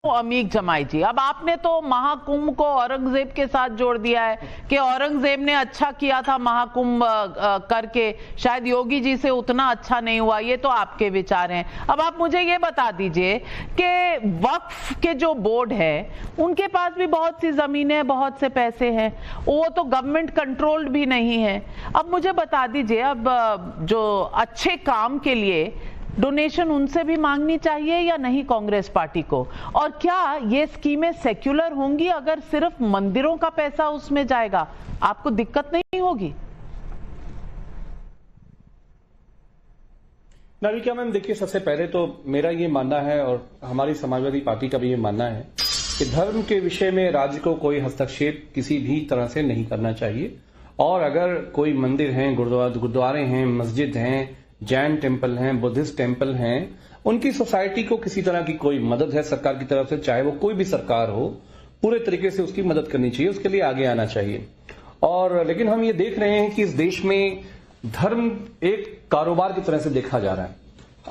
अमीक जमाई जी, अब आपने तो महाकुंभ को औरंगजेब के साथ जोड़ दिया है कि औरंगजेब ने अच्छा किया था महाकुंभ करके, शायद योगी जी से उतना अच्छा नहीं हुआ। ये तो आपके विचार हैं। अब आप मुझे ये बता दीजिए कि वक्फ के जो बोर्ड है उनके पास भी बहुत सी जमीनें, बहुत से पैसे हैं, वो तो गवर्नमेंट कंट्रोल्ड भी नहीं है। अब मुझे बता दीजिए, अब जो अच्छे काम के लिए डोनेशन उनसे भी मांगनी चाहिए या नहीं कांग्रेस पार्टी को? और क्या ये स्कीमें सेक्युलर होंगी अगर सिर्फ मंदिरों का पैसा उसमें जाएगा? आपको दिक्कत नहीं होगी? नाविका मैम, देखिए, सबसे पहले तो मेरा ये मानना है और हमारी समाजवादी पार्टी का भी ये मानना है कि धर्म के विषय में राज्य को कोई हस्तक्षेप किसी भी तरह से नहीं करना चाहिए। और अगर कोई मंदिर हैं, गुरुद्वारे हैं, मस्जिद हैं, जैन टेम्पल हैं, बुद्धिस्ट टेम्पल हैं, उनकी सोसाइटी को किसी तरह की कोई मदद है सरकार की तरफ से, चाहे वो कोई भी सरकार हो, पूरे तरीके से उसकी मदद करनी चाहिए, उसके लिए आगे आना चाहिए। और लेकिन हम ये देख रहे हैं कि इस देश में धर्म एक कारोबार की तरह से देखा जा रहा है।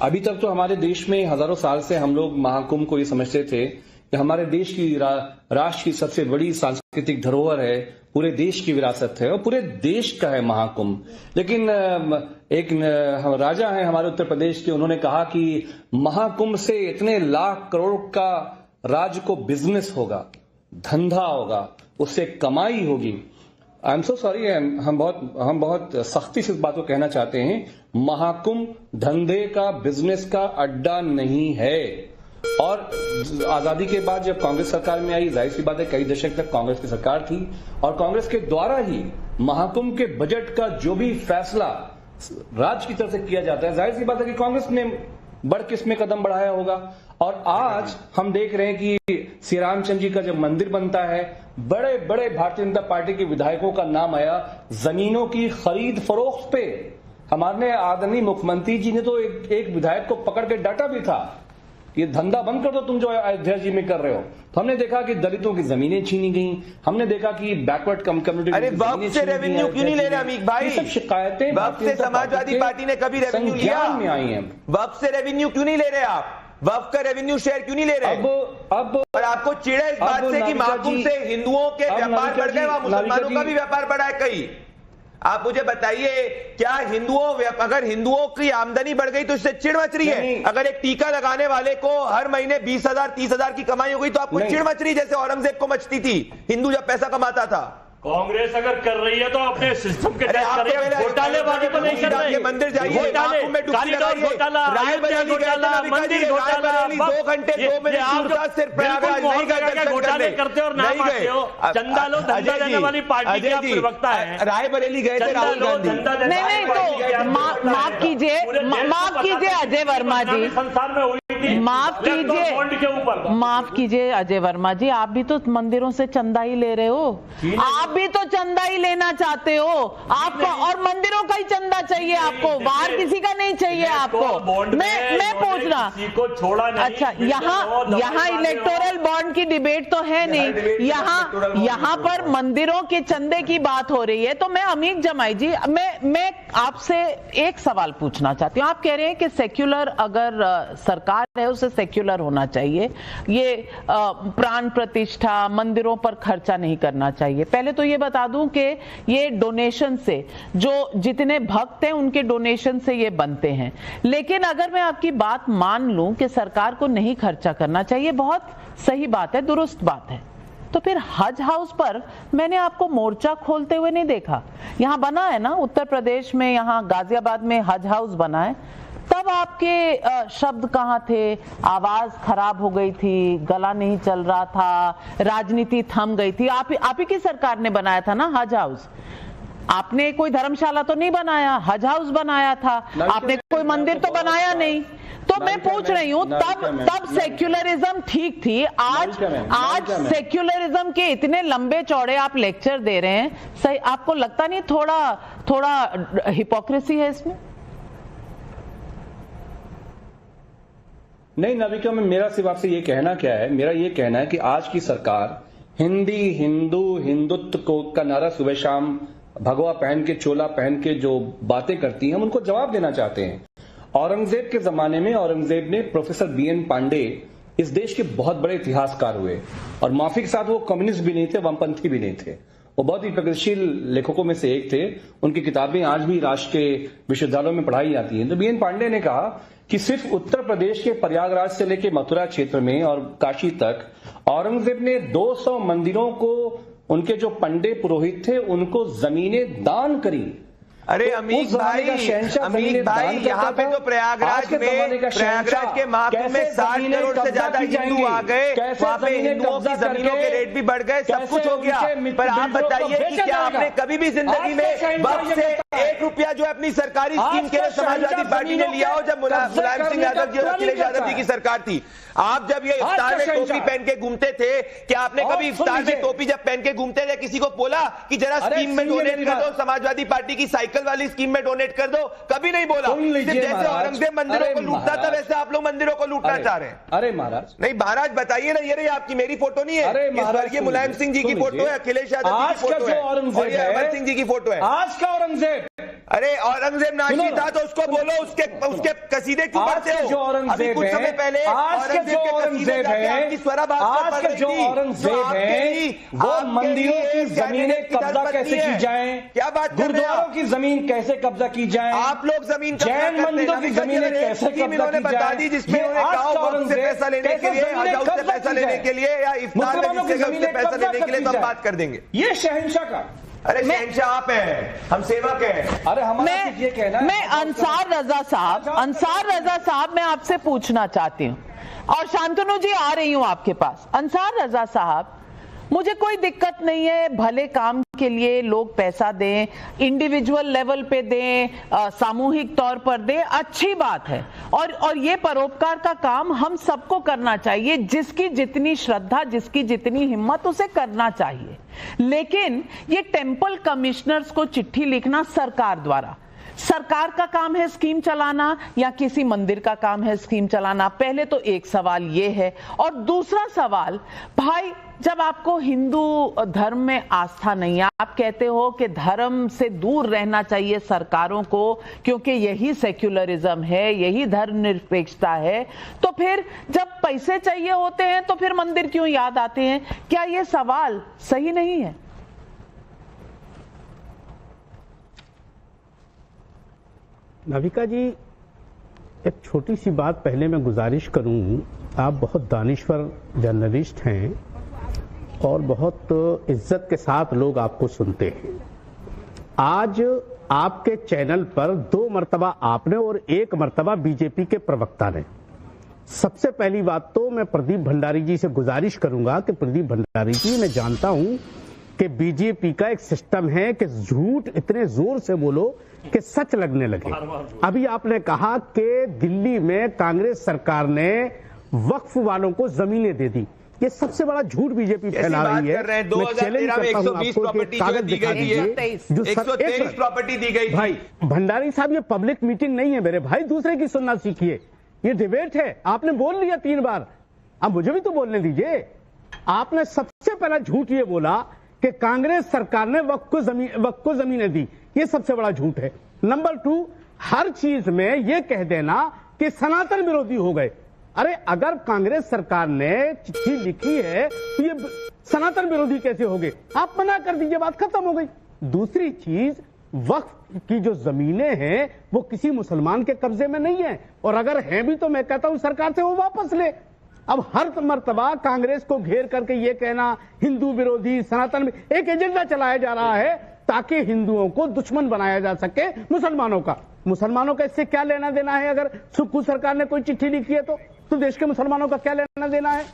अभी तक तो हमारे देश में हजारों साल से हम लोग महाकुंभ को ये समझते थे कि हमारे देश की राष्ट्र की सबसे बड़ी सांस्कृतिक धरोहर है, पूरे देश की विरासत है और पूरे देश का है महाकुंभ। लेकिन एक राजा है हमारे उत्तर प्रदेश के, उन्होंने कहा कि महाकुंभ से इतने लाख करोड़ का राज्य को बिजनेस होगा, धंधा होगा, उससे कमाई होगी। आई एम सो सॉरी, हम बहुत सख्ती से इस बात को कहना चाहते हैं, महाकुंभ धंधे का, बिजनेस का अड्डा नहीं है। और आजादी के बाद जब कांग्रेस सरकार में आई, जाहिर सी बात है कई दशक तक कांग्रेस की सरकार थी और कांग्रेस के द्वारा ही महाकुंभ के बजट का जो भी फैसला राज्य की तरफ से किया जाता है, जाहिर सी बात है कि कांग्रेस ने बढ़ के इसमें कदम बढ़ाया होगा। और आज हम देख रहे हैं कि श्री रामचंद्र जी का जब मंदिर बनता है, बड़े बड़े भारतीय जनता पार्टी के विधायकों का नाम आया जमीनों की खरीद फरोख्त पे। हमारे आदरणीय मुख्यमंत्री जी ने तो एक विधायक को पकड़ के डांटा भी था, ये धंधा बंद कर दो तुम जो अयोध्या जी में कर रहे हो। तो हमने देखा कि दलितों की जमीनें छीनी गई, हमने देखा कि बैकवर्ड कम्युनिटी, अरे वक्फ से रेवेन्यू क्यों नहीं ले रहे अमीक भाई? सब शिकायतें वक्फ से समाजवादी पार्टी ने कभी रेवेन्यू लिया में आई हैं। वक्फ से रेवेन्यू क्यों नहीं ले रहे आप? वक्फ का रेवेन्यू शेयर क्यों नहीं ले रहे? अब और आपको चिढ़ है इस बात से कि महाकुंभ से हिंदुओं के व्यापार बढ़ गए, वहां मुसलमानों का भी व्यापार बढ़ा है कहीं। आप मुझे बताइए, क्या अगर हिंदुओं की आमदनी बढ़ गई तो इससे चिढ़ मच रही है? अगर एक टीका लगाने वाले को हर महीने 20,000 30,000 की कमाई हो गई तो आपको चिढ़ मच रही जैसे औरंगजेब को मचती थी हिंदू जब पैसा कमाता था? कांग्रेस अगर कर रही है तो अपने सिस्टम के घोटालेबाजी तो नहीं कर रही। मंदिर जाइए, में डुबकी लगाइए, रायबरेली मंदिर घोटाला, 2 घंटे 2 मिनट सिर्फ प्रयागराज नहीं गए, घोटाले करते और नहीं गए। चंदा लो, धंधा देने वाली पार्टी के आप प्रवक्ता हैं। रायबरेली गए थे राहुल गांधी। नहीं तो माफ कीजिए अजय वर्मा जी, संसार में हुई थी, माफ कीजिए अजय वर्मा जी, आप भी तो मंदिरों से चंदा ही ले रहे हो, आप भी तो चंदा ही लेना चाहते हो आपको, और मंदिरों का ही चंदा चाहिए आपको, बाहर किसी का नहीं चाहिए आपको। मैं पूछ रहा को छोड़ा नहीं। अच्छा, यहाँ इलेक्टोरल बॉन्ड की डिबेट तो है नहीं, यहाँ पर मंदिरों के चंदे की बात हो रही है। तो मैं अमीक जमाई जी, मैं आपसे एक सवाल पूछना चाहती हूँ। आप कह रहे हैं कि सेक्युलर अगर सरकार है उसे सेक्युलर होना चाहिए, ये प्राण प्रतिष्ठा मंदिरों पर खर्चा नहीं करना चाहिए। पहले तो ये बता दूं कि ये डोनेशन से, जो जितने भक्त हैं उनके डोनेशन से ये बनते हैं। लेकिन अगर मैं आपकी बात मान लूं कि सरकार को नहीं खर्चा करना चाहिए, बहुत सही बात है, दुरुस्त बात है, तो फिर हज हाउस पर मैंने आपको मोर्चा खोलते हुए नहीं देखा। यहां बना है ना उत्तर प्रदेश में, यहां गाजियाबाद में हज हाउस बना है, तब आपके शब्द कहाँ थे? आवाज खराब हो गई थी, गला नहीं चल रहा था, राजनीति थम गई थी। आप ही की सरकार ने बनाया था ना हज हाउस। आपने कोई धर्मशाला तो नहीं बनाया, हज हाउस बनाया था आपने, कोई मंदिर तो बनाया नहीं। तो मैं पूछ रही हूँ, तब सेक्युलरिज्म ठीक थी। आज सेक्युलरिज्म के इतने लंबे चौड़े आप लेक्चर दे रहे हैं, सही आपको लगता नहीं थोड़ा हिपोक्रेसी है इसमें? नहीं नाविका में मेरा सिर्फ आपसे ये कहना क्या है, मेरा ये कहना है कि आज की सरकार हिंदी, हिंदू, हिंदुत्व को का नारा सुबह शाम भगवा पहन के, चोला पहन के जो बातें करती हैं, हम उनको जवाब देना चाहते हैं। औरंगजेब के जमाने में औरंगजेब ने प्रोफेसर BN पांडे इस देश के बहुत बड़े इतिहासकार हुए, और माफी के साथ वो कम्युनिस्ट भी नहीं थे, वामपंथी भी नहीं थे। वो बहुत ही प्रगतिशील लेखकों में से एक थे। उनकी किताबें आज भी राष्ट्र के विश्वविद्यालयों में पढ़ाई जाती हैं। तो बीएन पांडे ने कहा कि सिर्फ उत्तर प्रदेश के प्रयागराज से लेकर मथुरा क्षेत्र में और काशी तक औरंगजेब ने 200 मंदिरों को, उनके जो पंडे पुरोहित थे, उनको जमीनें दान करी। अरे अमीक भाई, यहाँ पे तो प्रयागराज के महाकुंभ में 60 करोड़ से ज्यादा हिंदू आ गए, वहाँ पे हिंदुओं की जमीनों के रेट भी बढ़ गए, सब कुछ हो गया। पर आप बताइए कि क्या आपने कभी भी जिंदगी में वक्त से 1 रुपया जो अपनी सरकारी स्कीम के लिए समाजवादी पार्टी ने लिया हो, जब मुलायम सिंह यादव जी और अखिलेश यादव जी की सरकार थी? आप जब ये इफ्तार में टोपी पहन के घूमते थे, क्या आपने कभी इफ्तार में टोपी जब पहन के घूमते थे किसी को बोला कि जरा स्कीम में डोनेट कर दो, समाजवादी पार्टी की साइकिल वाली स्कीम में डोनेट कर दो? कभी नहीं बोला। जैसे औरंगजेब मंदिरों को लूटता था, वैसे आप लोग मंदिरों को लूटना चाह रहे हैं। अरे महाराज, नहीं महाराज बताइए ना, ये रही आपकी, मेरी फोटो नहीं है, ये मुलायम सिंह जी की फोटो है, अखिलेश यादव जी की फोटो है, और ये अमर सिंह जी की फोटो है। आज का औरंगजेब, अरे औरंगजेब नाची था तो उसको बोलो, उसके कसीदे क्यों पढ़ते हो? अभी कुछ समय पहले औरंगजेब के कसीदे जाके आपकी स्वरा भास्कर पढ़ रही थी। औरंगजेब है वो मंदिरों की जमीनें कब्जा कैसे की जाए, क्या बात, गुरुद्वारों की जमीन कैसे कब्जा की जाए, आप लोग जमीन जैन मंदिरों की जमीनें कैसे कब्जा की बता दी, जिसमें से पैसा लेने के लिए, हजाऊ से पैसा लेने के लिए, या इफ्तार में पैसा लेने के लिए तो हम बात कर देंगे। ये शहंशाह का, अरे शहंशाह आप हैं, हम सेवक हैं। अरे मैं अंसार रजा साहब मैं आपसे पूछना चाहती हूँ, और शांतनु जी आ रही हूँ आपके पास। अंसार रजा साहब, मुझे कोई दिक्कत नहीं है, भले काम के लिए लोग पैसा दें, इंडिविजुअल लेवल पे दें, सामूहिक तौर पर दें, अच्छी बात है, और ये परोपकार का काम हम सबको करना चाहिए, जिसकी जितनी श्रद्धा, जिसकी जितनी हिम्मत, उसे करना चाहिए। लेकिन ये टेंपल कमिश्नर्स को चिट्ठी लिखना सरकार द्वारा, सरकार का काम है स्कीम चलाना या किसी मंदिर का काम है स्कीम चलाना? पहले तो एक सवाल ये है, और दूसरा सवाल, भाई जब आपको हिंदू धर्म में आस्था नहीं है, आप कहते हो कि धर्म से दूर रहना चाहिए सरकारों को, क्योंकि यही सेक्युलरिज्म है, यही धर्मनिरपेक्षता है, तो फिर जब पैसे चाहिए होते हैं तो फिर मंदिर क्यों याद आते हैं? क्या ये सवाल सही नहीं है? नाविका जी, एक छोटी सी बात पहले मैं गुजारिश करूं। आप बहुत दानिश्वर जर्नलिस्ट हैं और बहुत इज्जत के साथ लोग आपको सुनते हैं। आज आपके चैनल पर 2 मर्तबा आपने और 1 मर्तबा बीजेपी के प्रवक्ता ने। सबसे पहली बात तो मैं प्रदीप भंडारी जी से गुजारिश करूंगा कि प्रदीप भंडारी जी, मैं जानता हूं कि बीजेपी का एक सिस्टम है कि झूठ इतने जोर से बोलो कि सच लगने लगे। अभी आपने कहा कि दिल्ली में कांग्रेस सरकार ने वक्फ वालों को जमीनें दे दी। ये सबसे बड़ा झूठ बीजेपी फैला रही है। 2013 में 120 प्रॉपर्टी दी गई है, 123 प्रॉपर्टी दी गई। भाई भंडारी साहब, ये पब्लिक मीटिंग नहीं है मेरे भाई, दूसरे की सुनना सीखिए। ये डिबेट है, आपने बोल लिया 3 बार, अब मुझे भी तो बोलने दीजिए। आपने सबसे पहला झूठ ये बोला कि कांग्रेस सरकार ने वक्फ को जमीनें दी, ये सबसे बड़ा झूठ है। नंबर 2, हर चीज में ये कह देना कि सनातन विरोधी हो गए। अरे अगर कांग्रेस सरकार ने चिट्ठी लिखी है तो ये सनातन विरोधी कैसे हो गए? आप मना कर दीजिए, बात खत्म हो गई। दूसरी चीज, वक्फ की जो जमीनें हैं वो किसी मुसलमान के कब्जे में नहीं है, और अगर हैं भी तो मैं कहता हूं सरकार से वो वापस ले। अब हर मर्तबा कांग्रेस को घेर करके ये कहना हिंदू विरोधी, सनातन, एक एजेंडा चलाया जा रहा है ताकि हिंदुओं को दुश्मन बनाया जा सके मुसलमानों का। मुसलमानों का इससे क्या लेना देना है? अगर सुप्रीम सरकार ने कोई चिट्ठी लिखी है तो देश के मुसलमानों का क्या लेना देना है?